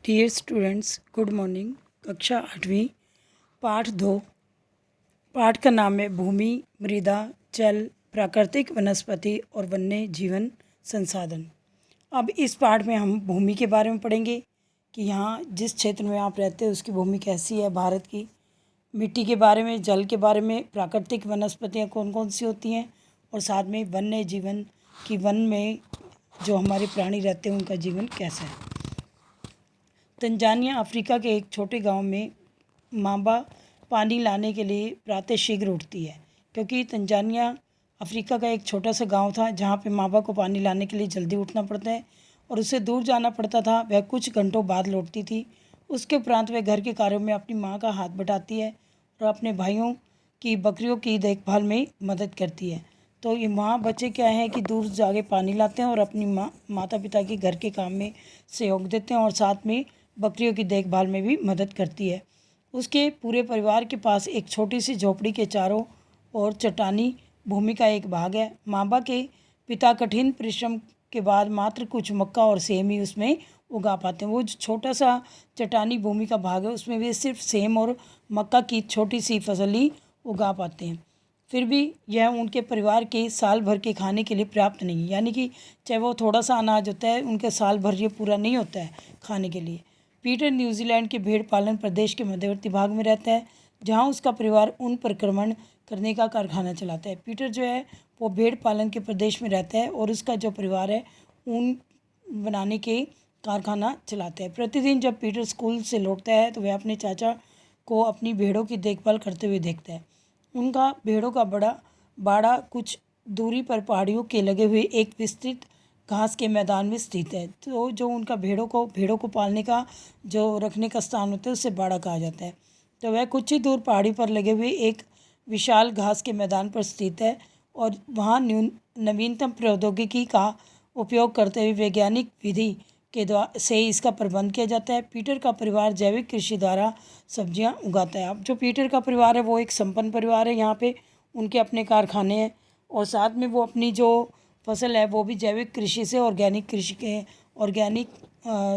Dear students, good morning. कक्षा 8वीं, पाठ 2। पाठ का नाम है भूमि, मृदा, जल, प्राकृतिक वनस्पति और वन्य जीवन संसाधन। अब इस पाठ में हम भूमि के बारे में पढ़ेंगे कि यहाँ जिस क्षेत्र में आप रहते हैं उसकी भूमि कैसी है भारत की, मिट्टी के बारे में, जल के बारे में, प्राकृतिक वनस्पतियाँ कौन कौन सी होती हैं और साथ में वन्य जीवन की, वन में जो हमारे प्राणी रहते हैं उनका जीवन कैसा है। तंजानिया अफ्रीका के एक छोटे गांव में मांबा पानी लाने के लिए प्रातः शीघ्र उठती है, क्योंकि तंजानिया अफ्रीका का एक छोटा सा गांव था जहां पे मांबा को पानी लाने के लिए जल्दी उठना पड़ता है और उसे दूर जाना पड़ता था। वह कुछ घंटों बाद लौटती थी। उसके उपरांत वह घर के कार्यों में अपनी माँ का हाथ बटाती है और अपने भाइयों की बकरियों की देखभाल में मदद करती है। तो ये माँ बच्चे क्या है कि दूर जाके पानी लाते हैं और अपनी माता पिता के घर के काम में सहयोग देते हैं और साथ में बकरियों की देखभाल में भी मदद करती है। उसके पूरे परिवार के पास एक छोटी सी झोपड़ी के चारों ओर चट्टानी भूमि का एक भाग है। मांबा के पिता कठिन परिश्रम के बाद मात्र कुछ मक्का और सेम ही उसमें उगा पाते हैं। वो जो छोटा सा चट्टानी भूमि का भाग है उसमें वे सिर्फ सेम और मक्का की छोटी सी फसल ही उगा पाते हैं। फिर भी यह उनके परिवार के साल भर के खाने के लिए पर्याप्त नहीं है, यानी कि चाहे वो थोड़ा सा अनाज होता है उनके साल भर ये पूरा नहीं होता है खाने के लिए। पीटर न्यूजीलैंड के भेड़ पालन प्रदेश के मध्यवर्ती भाग में रहता है, जहां उसका परिवार ऊन परिक्रमण करने का कारखाना चलाता है। पीटर जो है वो भेड़ पालन के प्रदेश में रहता है और उसका जो परिवार है ऊन बनाने के कारखाना चलाता है। प्रतिदिन जब पीटर स्कूल से लौटता है तो वह अपने चाचा को अपनी भेड़ों की देखभाल करते हुए देखता है। उनका भेड़ों का बड़ा बाड़ा कुछ दूरी पर पहाड़ियों के लगे हुए एक विस्तृत घास के मैदान में स्थित है। तो जो उनका भेड़ों को पालने का जो रखने का स्थान होता है उसे बाड़ा कहा जाता है। तो वह कुछ ही दूर पहाड़ी पर लगे हुए एक विशाल घास के मैदान पर स्थित है और वहाँ नवीनतम प्रौद्योगिकी का उपयोग करते हुए वैज्ञानिक विधि के द्वारा से इसका प्रबंध किया जाता है। पीटर का परिवार जैविक कृषि द्वारा सब्जियां उगाता है। अब जो पीटर का परिवार है वो एक संपन्न परिवार है। यहाँ पे उनके अपने कारखाने हैं और साथ में वो अपनी जो फसल है वो भी जैविक कृषि से ऑर्गेनिक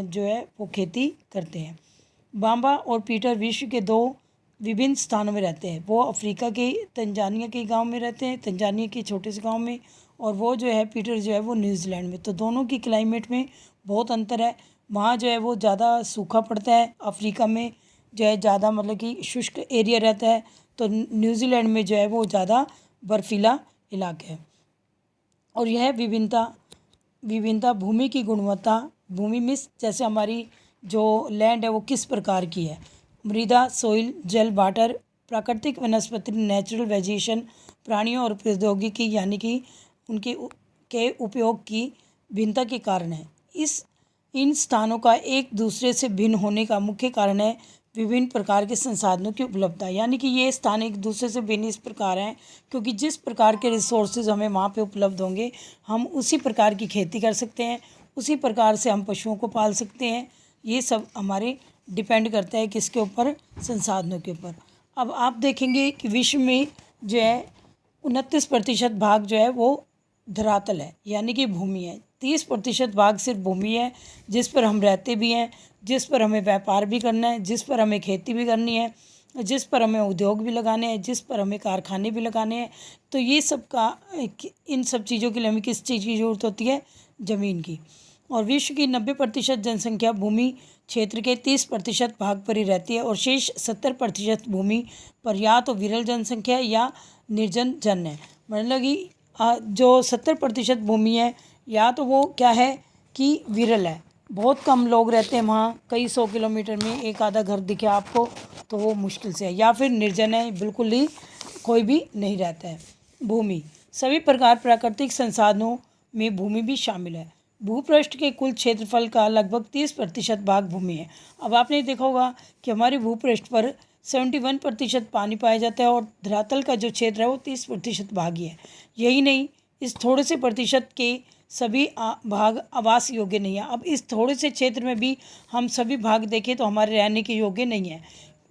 जो है वो खेती करते हैं। बांबा और पीटर विश्व के दो विभिन्न स्थानों में रहते हैं। वो अफ्रीका के तंजानिया के गांव में रहते हैं, तंजानिया के छोटे से गांव में, और वो जो है पीटर जो है वो न्यूजीलैंड में। तो दोनों की क्लाइमेट में बहुत अंतर है। वहाँ जो है वो ज़्यादा सूखा पड़ता है, अफ्रीका में जो है ज़्यादा मतलब कि शुष्क एरिया रहता है, तो न्यूजीलैंड में जो है वो ज़्यादा बर्फीला इलाका है। और यह विभिन्नता भूमि की गुणवत्ता, भूमि में जैसे हमारी जो लैंड है वो किस प्रकार की है, मृदा, सोइल, जल, वाटर, प्राकृतिक वनस्पति, नेचुरल वेजिटेशन, प्राणियों और प्रौद्योगिकी यानी कि उनके के उपयोग की भिन्नता के कारण है। इन स्थानों का एक दूसरे से भिन्न होने का मुख्य कारण है विभिन्न प्रकार के संसाधनों की उपलब्धता। यानी कि ये स्थान एक दूसरे से भिन्न इस प्रकार हैं क्योंकि जिस प्रकार के रिसोर्सेज हमें वहाँ पे उपलब्ध होंगे हम उसी प्रकार की खेती कर सकते हैं, उसी प्रकार से हम पशुओं को पाल सकते हैं। ये सब हमारे डिपेंड करता है किसके ऊपर, संसाधनों के ऊपर। अब आप देखेंगे कि विश्व में जो है 29% भाग जो है वो धरातल है, यानी कि भूमि है। 30% भाग सिर्फ भूमि है जिस पर हम रहते भी हैं, जिस पर हमें व्यापार भी करना है, जिस पर हमें खेती भी करनी है, जिस पर हमें उद्योग भी लगाने हैं, जिस पर हमें कारखाने भी लगाने हैं। तो ये सब का इन सब चीज़ों के लिए हमें किस चीज़ की ज़रूरत होती है, ज़मीन की। और विश्व की 90% जनसंख्या भूमि क्षेत्र के 30% भाग पर ही रहती है और शेष 70% भूमि पर या तो विरल जनसंख्या है या निर्जन जन है। मतलब कि जो 70% भूमि है या तो वो क्या है कि विरल है, बहुत कम लोग रहते हैं वहाँ, कई 100 किलोमीटर में एक आधा घर दिखे आपको तो वो मुश्किल से है, या फिर निर्जन है, बिल्कुल ही कोई भी नहीं रहता है। भूमि, सभी प्रकार प्राकृतिक संसाधनों में भूमि भी शामिल है। भूपृष्ठ के कुल क्षेत्रफल का लगभग 30% भाग भूमि है। अब आपने देखा होगा कि हमारे भूपृष्ठ पर 71% पानी पाया जाता है और धरातल का जो क्षेत्र है वो 30% भाग ही है। यही नहीं, इस थोड़े से प्रतिशत के सभी भाग आवास योग्य नहीं है। अब इस थोड़े से क्षेत्र में भी हम सभी भाग देखें तो हमारे रहने के योग्य नहीं है।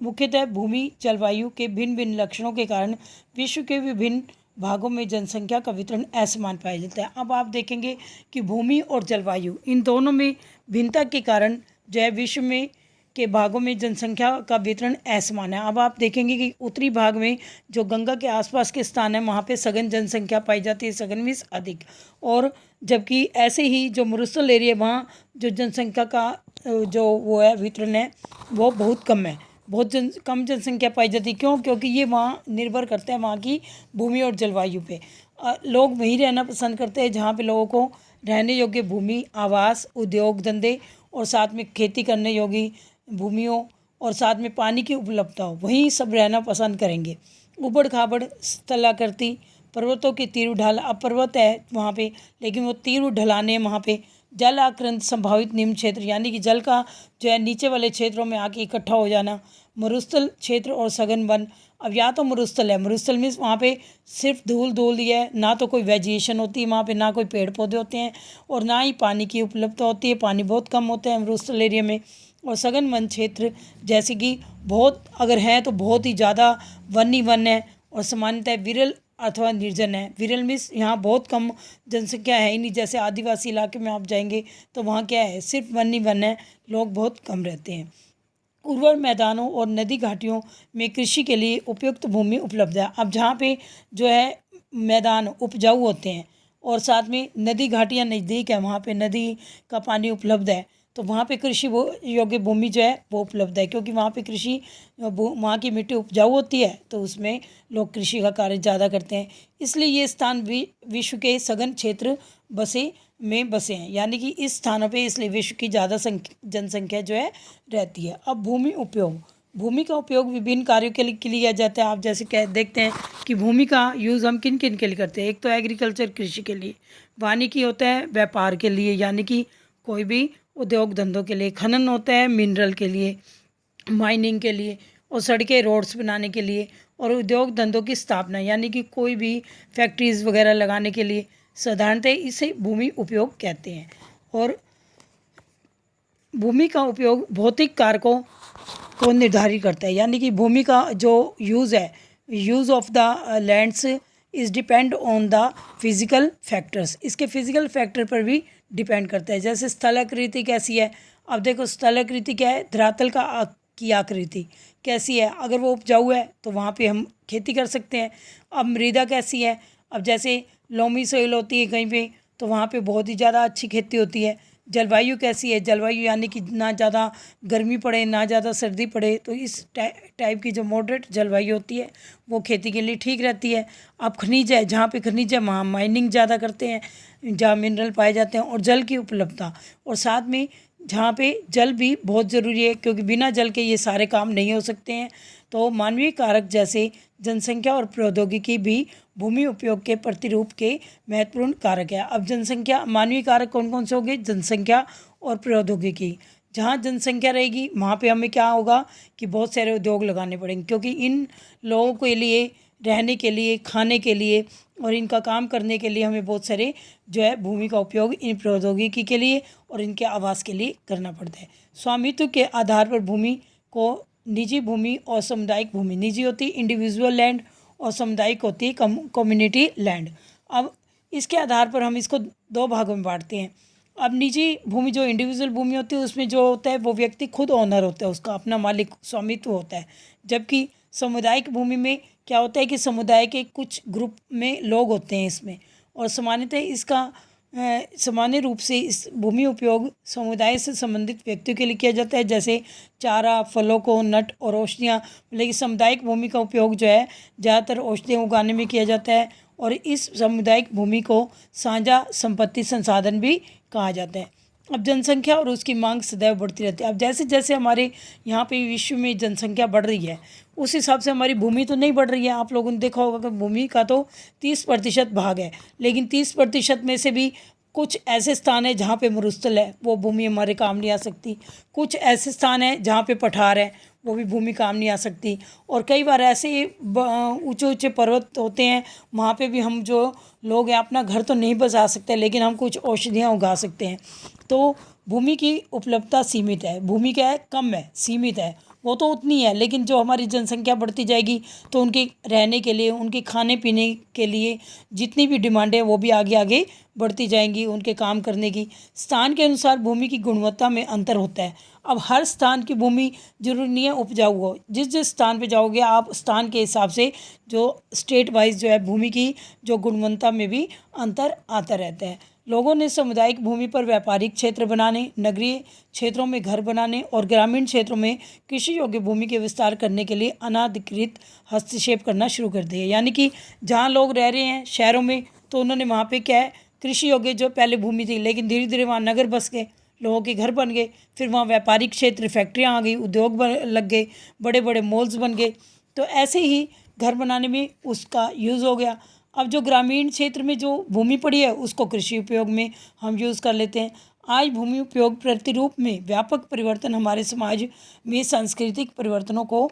मुख्यतः भूमि जलवायु के भिन्न भिन्न लक्षणों के कारण विश्व के विभिन्न भागों में जनसंख्या का वितरण असमान पाया जाता है। अब आप देखेंगे कि भूमि और जलवायु इन दोनों में भिन्नता के कारण जो है विश्व में के भागों में जनसंख्या का वितरण असमान है। अब आप देखेंगे कि उत्तरी भाग में जो गंगा के आसपास के स्थान है वहाँ पे सघन जनसंख्या पाई जाती है, सघन मीन्स अधिक, और जबकि ऐसे ही जो मरुस्थल एरिया वहाँ जो जनसंख्या का जो वो है वितरण है वो बहुत कम है, बहुत कम जनसंख्या पाई जाती है। क्यों? क्योंकि ये वहाँ निर्भर करते हैं वहाँ की भूमि और जलवायु पे। लोग वहीं रहना पसंद करते हैं जहाँ पे लोगों को रहने योग्य भूमि, आवास, उद्योग धंधे और साथ में खेती करने योग्य भूमियों और साथ में पानी की उपलब्धता हो, वहीं सब रहना पसंद करेंगे। उबड़ खाबड़ स्थलाकृति, पर्वतों की तीव्र ढाल, अब पर्वत है वहाँ पे लेकिन वो तीव्र ढलाने वहाँ पे, जल आक्रंत संभावित निम्न क्षेत्र यानी कि जल का जो है नीचे वाले क्षेत्रों में आके इकट्ठा हो जाना, मरुस्थल क्षेत्र और सघन वन। अब या तो मरुस्थल है, मरुस्थल मीन्स वहाँ पे सिर्फ धूल धूल ही है, ना तो कोई वेजिएशन होती है वहाँ पे, ना कोई पेड़ पौधे होते हैं और ना ही पानी की उपलब्धता होती है, पानी बहुत कम होता है मरुस्थल एरिया में। और सघन वन क्षेत्र जैसे कि बहुत अगर हैं तो बहुत ही ज़्यादा वन ही वन है और सामान्यतः विरल अथवा निर्जन है। विरल मीन्स यहाँ बहुत कम जनसंख्या है ही नहीं, जैसे आदिवासी इलाके में आप जाएंगे तो वहाँ क्या है, सिर्फ वन ही वन है, लोग बहुत कम रहते हैं। उर्वर मैदानों और नदी घाटियों में कृषि के लिए उपयुक्त भूमि उपलब्ध है। अब जहाँ पे जो है मैदान उपजाऊ होते हैं और साथ में नदी घाटियाँ नज़दीक है, वहाँ पे नदी का पानी उपलब्ध है, तो वहाँ पे कृषि वो योग्य भूमि जो है वो उपलब्ध है, क्योंकि वहाँ पे कृषि वहाँ की मिट्टी उपजाऊ होती है तो उसमें लोग कृषि का कार्य ज़्यादा करते हैं। इसलिए ये स्थान विश्व के सघन क्षेत्र बसे हैं, यानी कि इस स्थानों पे इसलिए विश्व की ज़्यादा जनसंख्या जो है रहती है। अब भूमि उपयोग, भूमि का उपयोग विभिन्न कार्यों के लिए किया जाता है। आप जैसे देखते हैं कि भूमि का यूज़ हम किन किन के लिए करते हैं। एक तो एग्रीकल्चर कृषि के लिए, वानिकी होता है व्यापार के लिए यानी कि कोई भी उद्योग धंधों के लिए, खनन होता है मिनरल के लिए, माइनिंग के लिए, और सड़कें रोड्स बनाने के लिए, और उद्योग धंधों की स्थापना यानी कि कोई भी फैक्ट्रीज़ वगैरह लगाने के लिए साधारणतः इसे भूमि उपयोग कहते हैं। और भूमि का उपयोग भौतिक कारकों को निर्धारित करता है, यानी कि भूमि का जो यूज़ है, use of the lands is depend on the physical factors, इसके फिज़िकल फैक्टर पर भी डिपेंड करता है। जैसे स्थलाकृति कैसी है, अब देखो स्थलाकृति क्या है, धरातल की आकृति कैसी है, अगर वो उपजाऊ है तो वहाँ पे हम खेती कर सकते हैं। अब मृदा कैसी है, अब जैसे लोमी सोइल होती है कहीं पे तो वहाँ पे बहुत ही ज़्यादा अच्छी खेती होती है। जलवायु कैसी है, जलवायु यानी कि ना ज़्यादा गर्मी पड़े ना ज़्यादा सर्दी पड़े, तो इस टाइप की जो मॉडरेट जलवायु होती है वो खेती के लिए ठीक रहती है। अब खनिज है, जहाँ पे खनिज है वहाँ माइनिंग ज़्यादा करते हैं, जहाँ मिनरल पाए जाते हैं, और जल की उपलब्धता, और साथ में जहाँ पे जल भी बहुत ज़रूरी है क्योंकि बिना जल के ये सारे काम नहीं हो सकते हैं। तो मानवीय कारक जैसे जनसंख्या और प्रौद्योगिकी भी भूमि उपयोग के प्रतिरूप के महत्वपूर्ण कारक है। अब जनसंख्या, मानवीय कारक कौन कौन से होंगे, जनसंख्या और प्रौद्योगिकी। जहाँ जनसंख्या रहेगी वहाँ पे हमें क्या होगा कि बहुत सारे उद्योग लगाने पड़ेंगे, क्योंकि इन लोगों के लिए रहने के लिए, खाने के लिए और इनका काम करने के लिए हमें बहुत सारे जो है भूमि का उपयोग इन प्रौद्योगिकी के लिए और इनके आवास के लिए करना पड़ता है। स्वामित्व के आधार पर भूमि को निजी भूमि और सामुदायिक भूमि, निजी होती है इंडिविजुअल लैंड और सामुदायिक होती है कम्युनिटी लैंड। अब इसके आधार पर हम इसको दो भागों में बांटते हैं। अब निजी भूमि जो इंडिविजुअल भूमि होती है उसमें जो होता है वो व्यक्ति खुद ओनर होता है, उसका अपना मालिक स्वामित्व होता है। जबकि सामुदायिक भूमि में क्या होता है कि समुदाय के कुछ ग्रुप में लोग होते हैं इसमें, और सामान्यतः इसका सामान्य रूप से इस भूमि उपयोग समुदाय से संबंधित व्यक्तियों के लिए किया जाता है, जैसे चारा, फलों को, नट और औषधियाँ। लेकिन सामुदायिक भूमि का उपयोग जो है ज़्यादातर औषधियाँ उगाने में किया जाता है, और इस सामुदायिक भूमि को साझा संपत्ति संसाधन भी कहा जाता है। अब जनसंख्या और उसकी मांग सदैव बढ़ती रहती है। अब जैसे जैसे हमारे यहाँ पे विश्व में जनसंख्या बढ़ रही है उस हिसाब से हमारी भूमि तो नहीं बढ़ रही है। आप लोगों ने देखा होगा कि भूमि का तो 30% भाग है, लेकिन 30% में से भी कुछ ऐसे स्थान है जहाँ पे मरुस्थल है, वो भूमि हमारे काम नहीं आ सकती। कुछ ऐसे स्थान है जहाँ पे पठार है, वो भी भूमि काम नहीं आ सकती। और कई बार ऐसे ऊंचे ऊंचे पर्वत होते हैं, वहाँ पे भी हम जो लोग हैं अपना घर तो नहीं बसा सकते, लेकिन हम कुछ औषधियाँ उगा सकते हैं। तो भूमि की उपलब्धता सीमित है, भूमि क्या है, कम है, सीमित है, वो तो उतनी है, लेकिन जो हमारी जनसंख्या बढ़ती जाएगी तो उनके रहने के लिए, उनके खाने पीने के लिए जितनी भी डिमांड है वो भी आगे आगे बढ़ती जाएंगी, उनके काम करने की। स्थान के अनुसार भूमि की गुणवत्ता में अंतर होता है। अब हर स्थान की भूमि जरूरी नहीं है उपजाऊ हो, जिस जिस स्थान पे जाओगे आप स्थान के हिसाब से जो स्टेट वाइज जो है भूमि की जो गुणवत्ता में भी अंतर आता रहता है। लोगों ने सामुदायिक भूमि पर व्यापारिक क्षेत्र बनाने, नगरीय क्षेत्रों में घर बनाने और ग्रामीण क्षेत्रों में कृषि योग्य भूमि के विस्तार करने के लिए अनाधिकृत हस्तक्षेप करना शुरू कर दिया। यानी कि जहाँ लोग रह रहे हैं शहरों में, तो उन्होंने वहाँ पे क्या है, कृषि योग्य जो पहले भूमि थी, लेकिन धीरे धीरे वहाँ नगर बस गए, लोगों के घर बन गए, फिर वहाँ व्यापारिक क्षेत्र, फैक्ट्रियाँ आ गई, उद्योग लग गए, बड़े बड़े मॉल्स बन गए। तो ऐसे ही घर बनाने में उसका यूज़ हो गया। अब जो ग्रामीण क्षेत्र में जो भूमि पड़ी है उसको कृषि उपयोग में हम यूज़ कर लेते हैं। आज भूमि उपयोग प्रतिरूप में व्यापक परिवर्तन हमारे समाज में सांस्कृतिक परिवर्तनों को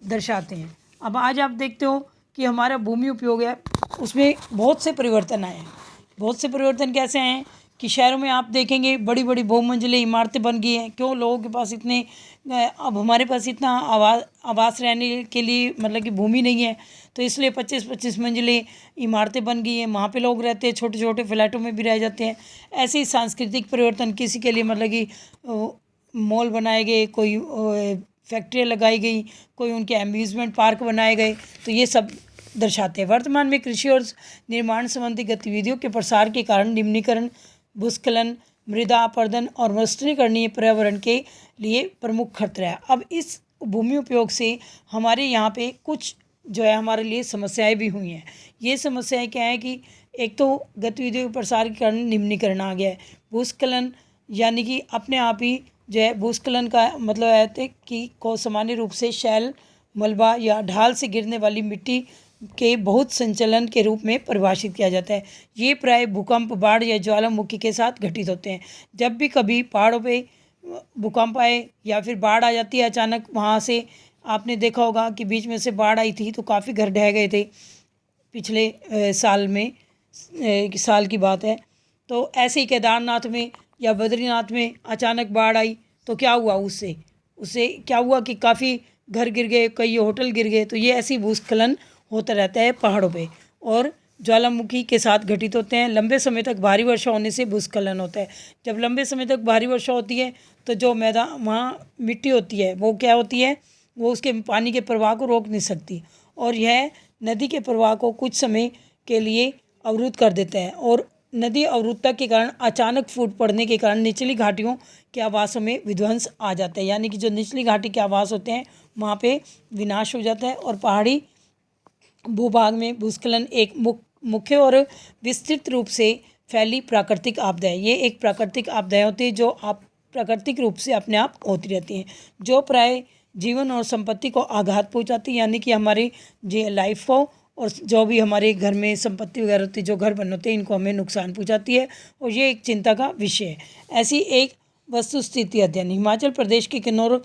दर्शाते हैं। अब आज आप देखते हो कि हमारा भूमि उपयोग है उसमें बहुत से परिवर्तन आए हैं। बहुत से परिवर्तन कैसे आए हैं कि शहरों में आप देखेंगे बड़ी बड़ी बहुमंजिले इमारतें बन गई हैं। क्यों? लोगों के पास इतने अब हमारे पास इतना आवास रहने के लिए मतलब कि भूमि नहीं है, तो इसलिए 25-25 मंजिले इमारतें बन गई हैं, वहाँ पे लोग रहते हैं, छोटे छोटे फ्लैटों में भी रह जाते हैं। ऐसे ही सांस्कृतिक परिवर्तन, किसी के लिए मतलब कि मॉल बनाए गए, कोई फैक्ट्रियाँ लगाई गई, कोई उनके अम्यूज़मेंट पार्क बनाए गए, तो ये सब दर्शाते हैं। वर्तमान में कृषि और निर्माण संबंधी गतिविधियों के प्रसार के कारण निम्नीकरण, भूस्खलन, मृदा अपरदन और मरुस्थलीकरणीय पर्यावरण के लिए प्रमुख खतरा है। अब इस भूमि उपयोग से हमारे यहाँ पे कुछ जो है हमारे लिए समस्याएं भी हुई हैं। ये समस्याएं क्या है कि एक तो गतिविधियों के प्रसार के कारण निम्नीकरण आ गया है। भूस्खलन यानी कि अपने आप ही जो है भूस्खलन का मतलब है कि को सामान्य रूप से शैल, मलबा या ढाल से गिरने वाली मिट्टी के बहुत संचलन के रूप में परिभाषित किया जाता है। ये प्राय भूकंप, बाढ़ या ज्वालामुखी के साथ घटित होते हैं। जब भी कभी पहाड़ों पे भूकंप आए या फिर बाढ़ आ जाती है अचानक, वहाँ से आपने देखा होगा कि बीच में से बाढ़ आई थी तो काफ़ी घर ढह गए थे पिछले साल की बात है। तो ऐसे ही केदारनाथ में या बद्रीनाथ में अचानक बाढ़ आई तो क्या हुआ, उससे क्या हुआ कि काफ़ी घर गिर गए, कई होटल गिर गए। तो ये ऐसी भूस्खलन होता रहता है पहाड़ों पे और ज्वालामुखी के साथ घटित होते हैं। लंबे समय तक भारी वर्षा होने से भूस्खलन होता है। जब लंबे समय तक भारी वर्षा होती है तो जो मैदान वहाँ मिट्टी होती है वो क्या होती है, वो उसके पानी के प्रवाह को रोक नहीं सकती और यह नदी के प्रवाह को कुछ समय के लिए अवरुद्ध कर देता है। और नदी अवरुद्धता के कारण अचानक फूट पड़ने के कारण निचली घाटियों के आवासों में विध्वंस आ जाता है। यानी कि जो निचली घाटी के आवास होते हैं वहाँ पे विनाश हो जाता है। और पहाड़ी भूभाग में भूस्खलन एक मुख्य और विस्तृत रूप से फैली प्राकृतिक आपदा है। ये एक प्राकृतिक आपदाएं होती है जो आप प्राकृतिक रूप से अपने आप होती रहती हैं, जो प्राय जीवन और संपत्ति को आघात पहुंचाती है। यानी कि हमारी जो लाइफ को और जो भी हमारे घर में संपत्ति वगैरह होती है, जो घर बन होते हैं, इनको हमें नुकसान पहुंचाती है और ये एक चिंता का विषय है। ऐसी एक वस्तु स्थिति अध्ययन हिमाचल प्रदेश के किन्नौर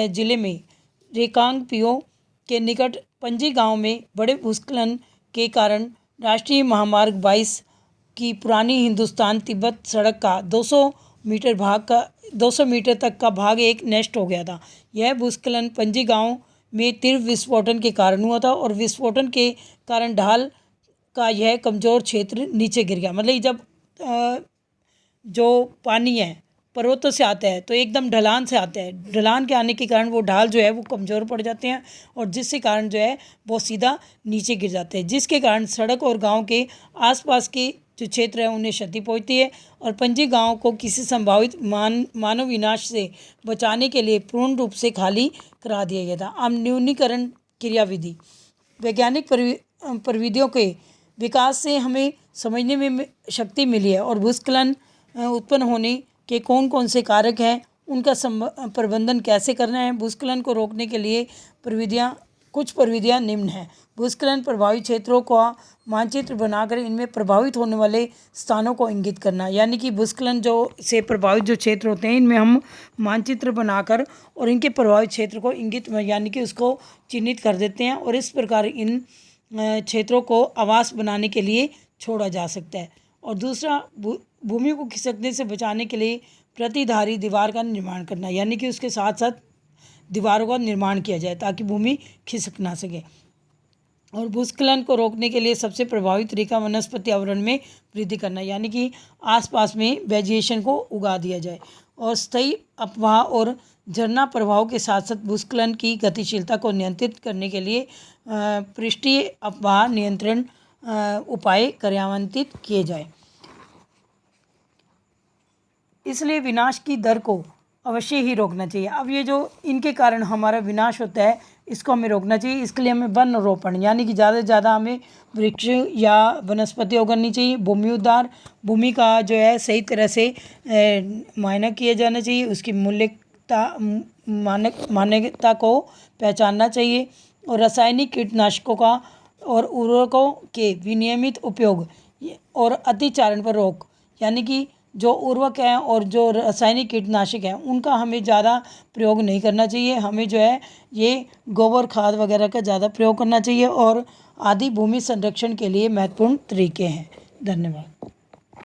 जिले में रेकांगपिओ के निकट पंजी गांव में बड़े भूस्खलन के कारण राष्ट्रीय महामार्ग 22 की पुरानी हिंदुस्तान तिब्बत सड़क का 200 मीटर तक का भाग एक नष्ट हो गया था। यह भूस्खलन पंजी गांव में तीव्र विस्फोटन के कारण हुआ था और विस्फोटन के कारण ढाल का यह कमज़ोर क्षेत्र नीचे गिर गया। मतलब जब जो पानी है पर्वतों से आता है तो एकदम ढलान से आता है, ढलान के आने के कारण वो ढाल जो है वो कमज़ोर पड़ जाते हैं और जिसके कारण जो है वो सीधा नीचे गिर जाते हैं, जिसके कारण सड़क और गांव के आसपास के जो क्षेत्र है उन्हें क्षति पहुंचती है। और पंजी गांव को किसी संभावित मानव विनाश से बचाने के लिए पूर्ण रूप से खाली करा दिया गया था। अब न्यूनीकरण क्रियाविधि वैज्ञानिक प्रविधियों के विकास से हमें समझने में शक्ति मिली है और भूस्खलन उत्पन्न होने के कौन कौन से कारक हैं, उनका प्रबंधन कैसे करना है। भूस्खलन को रोकने के लिए कुछ प्रविधियाँ निम्न हैं। भूस्खलन प्रभावित क्षेत्रों का मानचित्र बनाकर इनमें प्रभावित होने वाले स्थानों को इंगित करना। यानी कि भूस्खलन से प्रभावित जो क्षेत्र होते हैं इनमें हम मानचित्र बनाकर और इनके प्रभावित क्षेत्र को इंगित यानी कि उसको चिन्हित कर देते हैं और इस प्रकार इन क्षेत्रों को आवास बनाने के लिए छोड़ा जा सकता है। और दूसरा भूमि को खिसकने से बचाने के लिए प्रतिधारी दीवार का निर्माण करना, यानी कि उसके साथ साथ दीवारों का निर्माण किया जाए ताकि भूमि खिसक ना सके। और भूस्खलन को रोकने के लिए सबसे प्रभावी तरीका वनस्पति आवरण में वृद्धि करना, यानी कि आसपास में वेजिटेशन को उगा दिया जाए। और स्थायी अपवाह और झरना प्रभाव के साथ साथ भूस्खलन की गतिशीलता को नियंत्रित करने के लिए पृष्ठीय अपवाह नियंत्रण उपाय कार्यान्वित किए जाए। इसलिए विनाश की दर को अवश्य ही रोकना चाहिए। अब ये जो इनके कारण हमारा विनाश होता है, इसको हमें रोकना चाहिए। इसके लिए हमें वन रोपण, यानी कि ज़्यादा से ज़्यादा हमें वृक्ष या वनस्पतियाँ उगानी चाहिए। भूमि उद्धार, भूमि का जो है सही तरह से मुआयना किया जाना चाहिए। उसकी मान्यता को पहचानना चाहिए। और रासायनिक कीटनाशकों का और उर्वरकों के विनियमित उपयोग और अतिचारण पर रोक, यानी कि जो उर्वरक हैं और जो रासायनिक कीटनाशक हैं उनका हमें ज़्यादा प्रयोग नहीं करना चाहिए। हमें जो है ये गोबर खाद वगैरह का ज़्यादा प्रयोग करना चाहिए और आदि भूमि संरक्षण के लिए महत्वपूर्ण तरीके हैं। धन्यवाद।